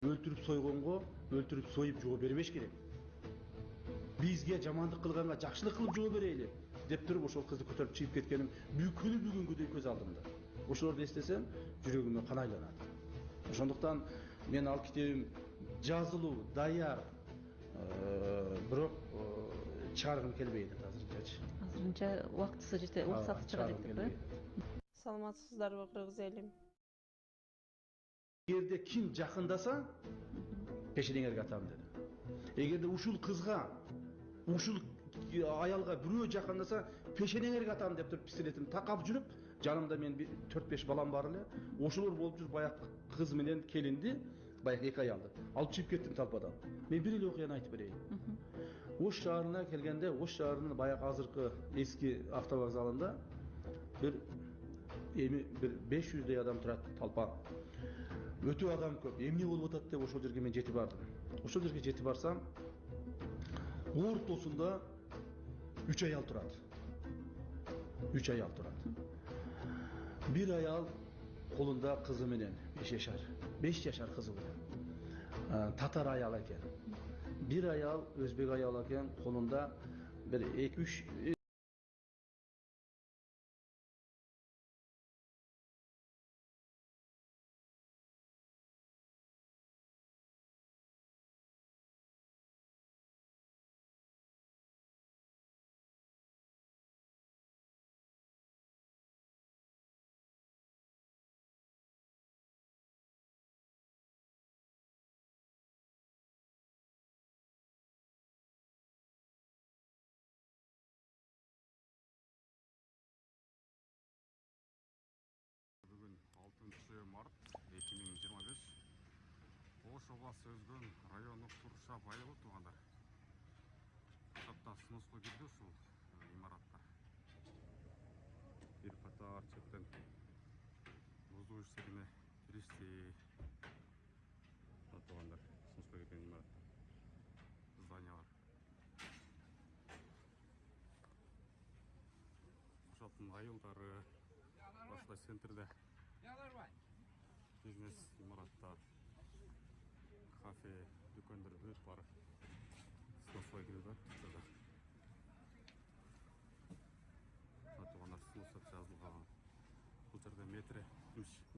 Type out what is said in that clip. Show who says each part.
Speaker 1: Өлтүрүп сойгонго өлтүрүп союп жоо бербеш керек. Бизге жамандык кылганга жакшылык кылып жоо берели деп туруп ошол кызды көтөрүп чыгып кеткеним күнү бүгүнгүдөй көз алдымда. Ошолорду эстесем, жүрөгүмө кан айланат. Ошондуктан мен ал китебим жазылуу, даяр, бирок чыгаргым келбей атат азырынчачы.
Speaker 2: Азырынча убактысы жете, уруксаты чыга деп туруп,
Speaker 3: Саламатсыздарбы, кыргыз элим?
Speaker 1: Эгерде ким жакындаса, пешенеңерге атам деди. Эгерде ушул кызга, ушул аялга бирөө жакындаса, пешенеңерге атам деп туруп пистолетин такап жүрүп, жанымда мен 4-5 балам бар эле. Ошолор болуп жүрүп баяк кыз менен келинди, баяк эки аялды алып чыгып кеттим талпадан. Мен бир эле окуяны айтып берейин. Ош шаарына келгенде, Ош шаарынын баяк азыркы эски автовокзалында бир 500дей адам турат, талпа. Өтө адам көп. Эмне болуп атат деп ошол жерге мен жетип бардым. Ошол жерге жетип барсам, ортосунда 3 аял турат. 3 аял турат. Бир аял колунда кызы менен 5 жашар кызы менен. Татар аял экен. Бир аял өзбек аял экен, колунда бир 2-3
Speaker 4: Бүгін 6 март 2025 Ош обласы Өзгөн району Турша байылы туғандар. Кутапта сынысқа кирди ушул имаратка. Бир катар четтен бузуу иштерине киришти. Туғандар сынысқа кирген имаратта. Зданиялар. Ошолтун айылдары башка центрде бизнес имараттар, кафе, дүкөндөр бүт бар. Сынысқа кирди. Туғандар сынысып жазылган. Бул жерде метре 3